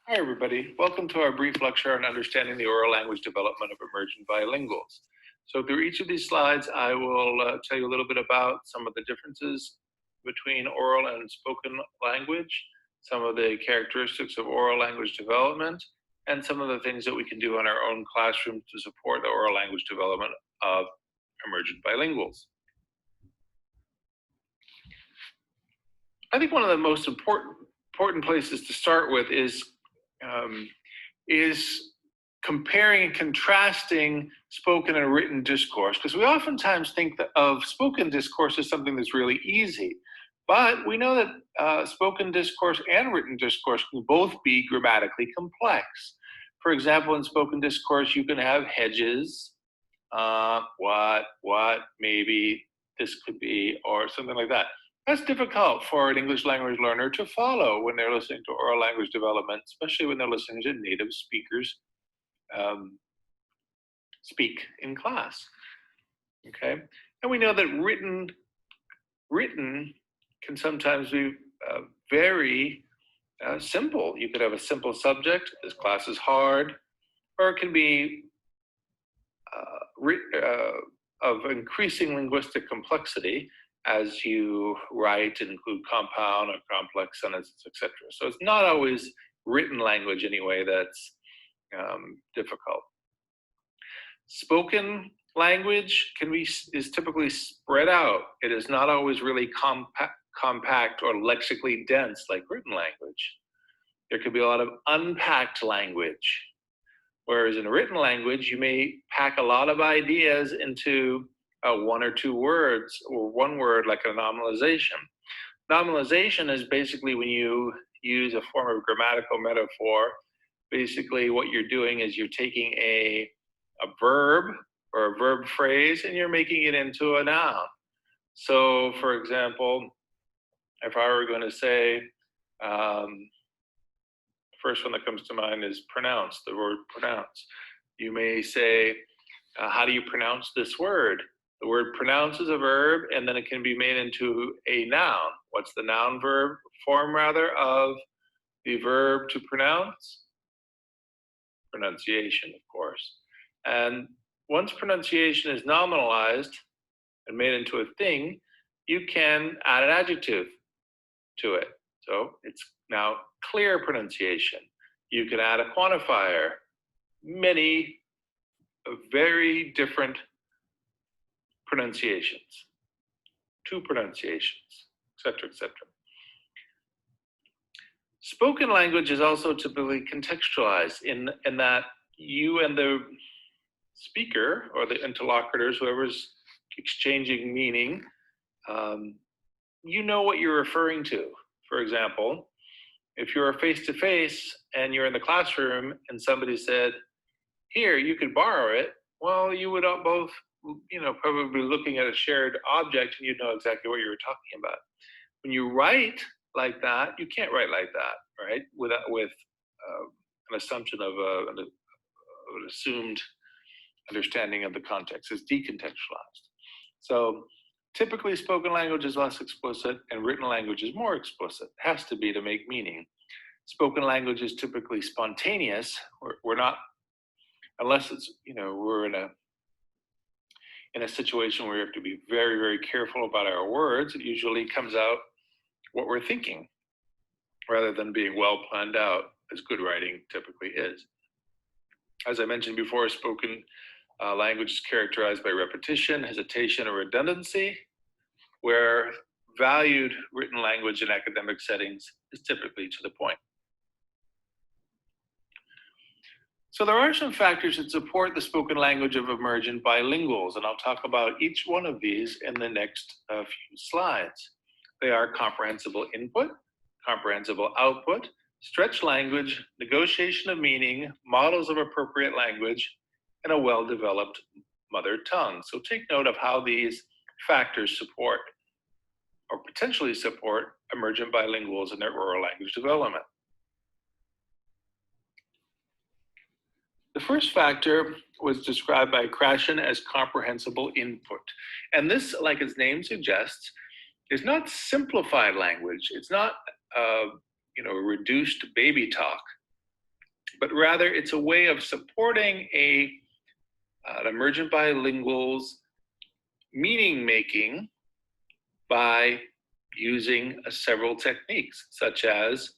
Hi, everybody. Welcome to our brief lecture on understanding the oral language development of emergent bilinguals. So through each of these slides, I will tell you a little bit about some of the differences between oral and spoken language, some of the characteristics of oral language development, and some of the things that we can do in our own classroom to support the oral language development of emergent bilinguals. I think one of the most important places to start with is comparing and contrasting spoken and written discourse, because we oftentimes think of spoken discourse as something that's really easy, but we know that spoken discourse and written discourse can both be grammatically complex. For example, in spoken discourse, you can have hedges, what, maybe, this could be, or something like that. That's difficult for an English language learner to follow when they're listening to oral language development, especially when they're listening to native speakers speak in class. Okay, and we know that written can sometimes be very simple. You could have a simple subject, this class is hard, or it can be of increasing linguistic complexity as you write and include compound or complex sentences, etc. So it's not always written language anyway that's difficult. Spoken language is typically spread out. It is not always really compact or lexically dense like written language. There could be a lot of unpacked language. Whereas in written language, you may pack a lot of ideas into one or two words, or one word, like a nominalization. Nominalization is basically when you use a form of grammatical metaphor. Basically, what you're doing is you're taking a verb or a verb phrase and you're making it into a noun. So, for example, if I were going to say, first one that comes to mind is pronounce, the word pronounce. You may say, how do you pronounce this word? The word pronounce is a verb, and then it can be made into a noun. What's the noun verb form, rather, of the verb to pronounce? Pronunciation, of course. And once pronunciation is nominalized and made into a thing, you can add an adjective to it. So it's now clear pronunciation. You can add a quantifier, many very different pronunciations, two pronunciations, etc., etc. Spoken language is also typically contextualized in that you and the speaker or the interlocutors, whoever's exchanging meaning, you know what you're referring to. For example, if you're face-to-face and you're in the classroom and somebody said, here, you could borrow it, well, you would both probably looking at a shared object and you'd know exactly what you were talking about. When you write like that, you can't write like that, right? With an assumption of an assumed understanding of the context. It's decontextualized. So typically spoken language is less explicit and written language is more explicit. It has to be to make meaning. Spoken language is typically spontaneous. We're not, unless it's, we're in a situation where we have to be very, very careful about our words. It usually comes out what we're thinking rather than being well planned out, as good writing typically is. As I mentioned before, spoken language is characterized by repetition, hesitation, or redundancy, where valued written language in academic settings is typically to the point. So there are some factors that support the spoken language of emergent bilinguals, and I'll talk about each one of these in the next few slides. They are comprehensible input, comprehensible output, stretch language, negotiation of meaning, models of appropriate language, and a well-developed mother tongue. So take note of how these factors support or potentially support emergent bilinguals in their oral language development. The first factor was described by Krashen as comprehensible input. And this, like its name suggests, is not simplified language. It's not, reduced baby talk. but rather it's a way of supporting an emergent bilingual's meaning making by using several techniques, such as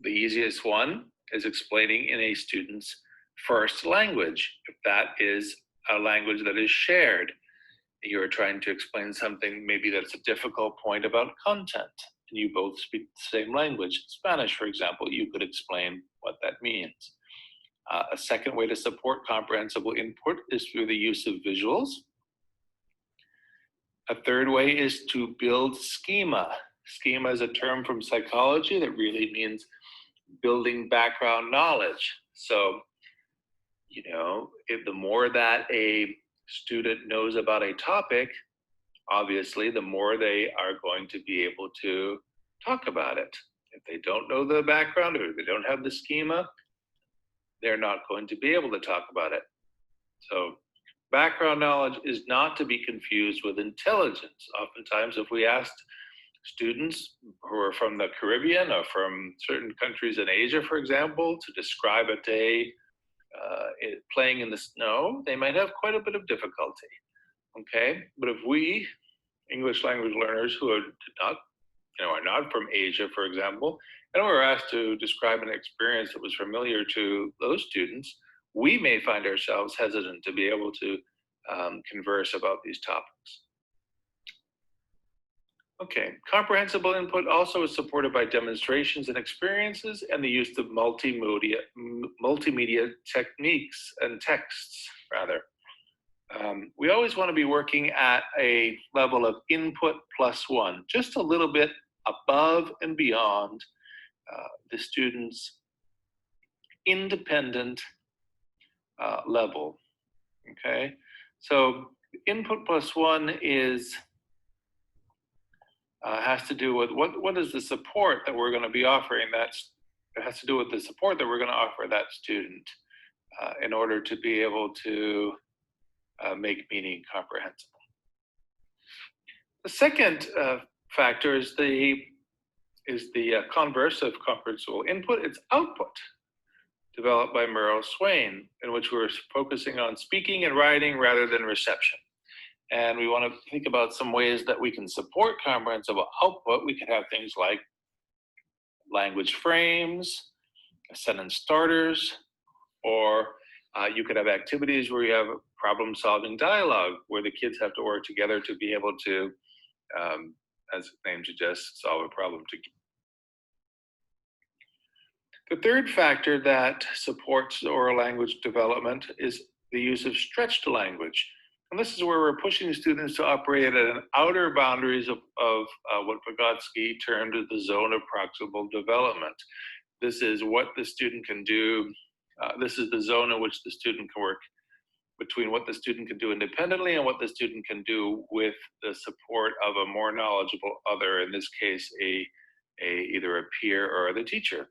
the easiest one is explaining in a student's first language. If that is a language that is shared, you're trying to explain something maybe that's a difficult point about content, and you both speak the same language. Spanish, for example, you could explain what that means. A second way to support comprehensible input is through the use of visuals. A third way is to build schema. Schema is a term from psychology that really means building background knowledge. So, if the more that a student knows about a topic, obviously, the more they are going to be able to talk about it. If they don't know the background or they don't have the schema, they're not going to be able to talk about it. So background knowledge is not to be confused with intelligence. Oftentimes, if we asked students who are from the Caribbean or from certain countries in Asia, for example, to describe a day playing in the snow, they might have quite a bit of difficulty. Okay, but if we English language learners who are not from Asia, for example, and we're asked to describe an experience that was familiar to those students, we may find ourselves hesitant to be able to converse about these topics. Okay, comprehensible input also is supported by demonstrations and experiences and the use of multimedia techniques and texts, rather. We always want to be working at a level of input +1, just a little bit above and beyond the student's independent level, okay? So input +1 is has to do with what is the support that we're going to be offering it has to do with the support that we're going to offer that student in order to be able to make meaning comprehensible. The second factor is the converse of comprehensible input. It's output, developed by Merrill Swain, in which we're focusing on speaking and writing rather than reception. And we want to think about some ways that we can support comprehensible output. We could have things like language frames, sentence starters, or you could have activities where you have problem-solving dialogue, where the kids have to work together to be able to, as the name suggests, solve a problem together. The third factor that supports oral language development is the use of stretched language. And this is where we're pushing students to operate at an outer boundaries of what Vygotsky termed as the zone of proximal development. This is what the student can do. This is the zone in which the student can work between what the student can do independently and what the student can do with the support of a more knowledgeable other, in this case, either a peer or the teacher.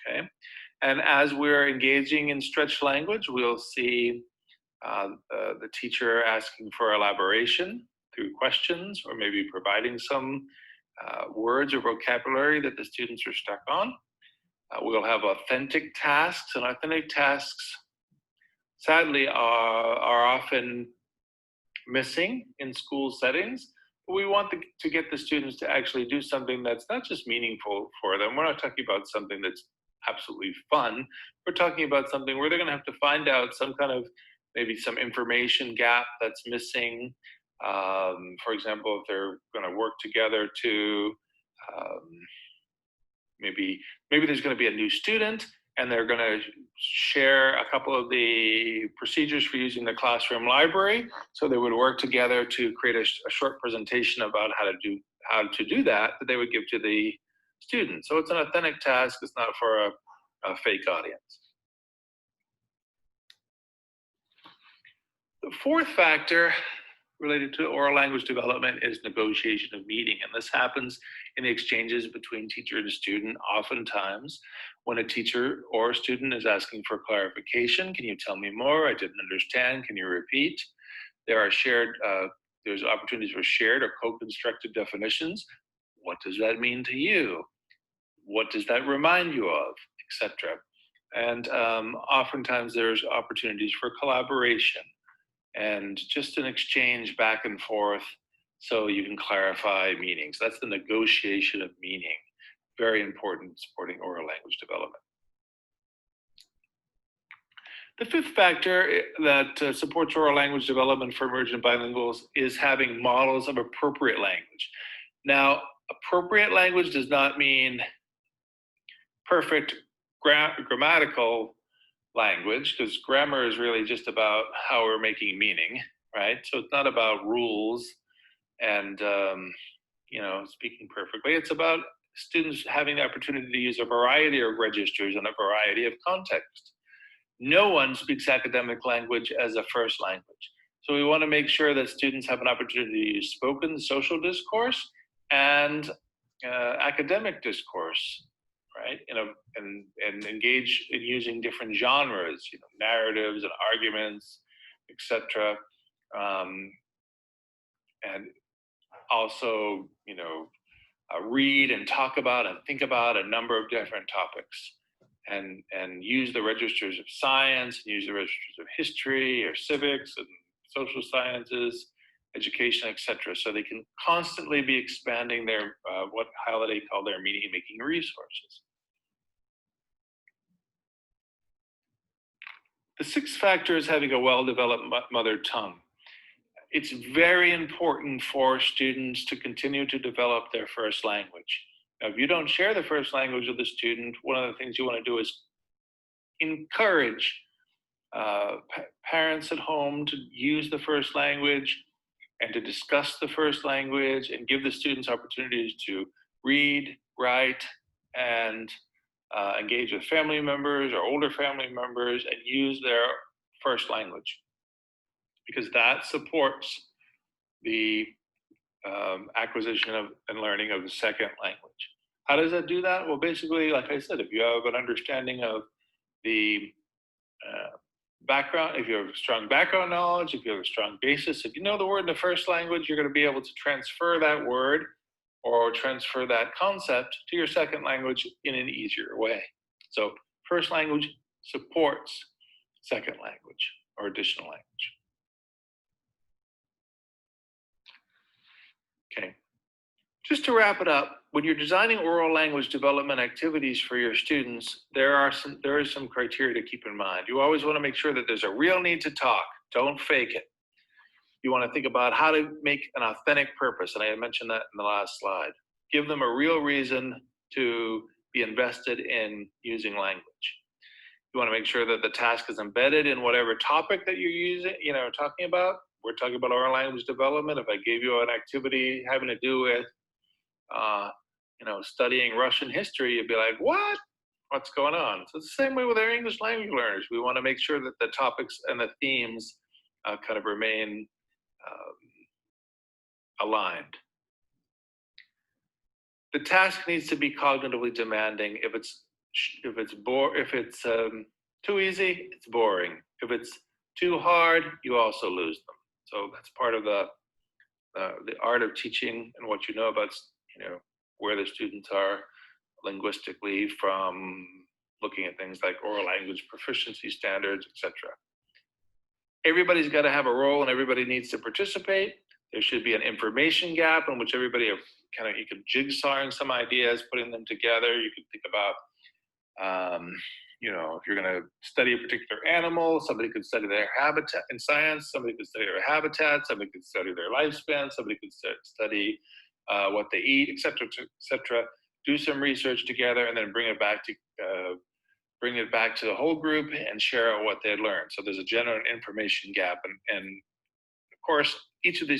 Okay, and as we're engaging in stretched language, we'll see the teacher asking for elaboration through questions, or maybe providing some words or vocabulary that the students are stuck on. We'll have authentic tasks, and authentic tasks, sadly, are often missing in school settings. But we want to get the students to actually do something that's not just meaningful for them. We're not talking about something that's absolutely fun. We're talking about something where they're going to have to find out some kind of, maybe some information gap that's missing. For example, if they're going to work together to, maybe there's going to be a new student and they're going to share a couple of the procedures for using the classroom library. So they would work together to create a short presentation about how to do that they would give to the student. So it's an authentic task. It's not for a fake audience. The fourth factor related to oral language development is negotiation of meaning. And this happens in the exchanges between teacher and student. Oftentimes, when a teacher or a student is asking for clarification, can you tell me more? I didn't understand. Can you repeat? There are there's opportunities for shared or co-constructed definitions. What does that mean to you? What does that remind you of, etc.? And oftentimes there's opportunities for collaboration and just an exchange back and forth so you can clarify meanings. That's the negotiation of meaning. Very important in supporting oral language development. The fifth factor that supports oral language development for emergent bilinguals is having models of appropriate language. Now, appropriate language does not mean perfect grammatical language, because grammar is really just about how we're making meaning, right? So it's not about rules and speaking perfectly. It's about students having the opportunity to use a variety of registers in a variety of contexts. No one speaks academic language as a first language. So we want to make sure that students have an opportunity to use spoken social discourse and academic discourse, right? And engage in using different genres, narratives and arguments, etc. And also, read and talk about and think about a number of different topics. And use the registers of science, and use the registers of history or civics and social sciences, education, etc. So they can constantly be expanding their how they call their meaning-making resources. The sixth factor is having a well-developed mother tongue. It's very important for students to continue to develop their first language. Now, if you don't share the first language with the student, one of the things you want to do is encourage parents at home to use the first language and to discuss the first language and give the students opportunities to read, write, and engage with family members or older family members and use their first language, because that supports the acquisition of and learning of the second language. How does that do that? Well, basically, like I said, if you have an understanding of the background, if you have a strong background knowledge, if you have a strong basis, if you know the word in the first language, you're going to be able to transfer that word or transfer that concept to your second language in an easier way. So first language supports second language or additional language. Okay. Just to wrap it up, when you're designing oral language development activities for your students, there is some criteria to keep in mind. You always want to make sure that there's a real need to talk. Don't fake it. You want to think about how to make an authentic purpose, and I mentioned that in the last slide. Give them a real reason to be invested in using language. You want to make sure that the task is embedded in whatever topic that you're talking about. We're talking about oral language development. If I gave you an activity having to do with studying Russian history, you'd be like, what? What's going on? So it's the same way with our English language learners. We want to make sure that the topics and the themes kind of remain aligned. The task needs to be cognitively demanding. If it's too easy, it's boring. If it's too hard, you also lose them. So that's part of the art of teaching and what you know about where the students are linguistically from looking at things like oral language proficiency standards, etc. Everybody's got to have a role and everybody needs to participate. There should be an information gap in which everybody you could jigsawing some ideas, putting them together. You could think about, if you're going to study a particular animal, somebody could study their habitat in science, somebody could study their habitat, somebody could study their lifespan, somebody could study what they eat, et cetera. Do some research together and then bring it back to the whole group and share what they had learned. So there's a general information gap. And of course, each of these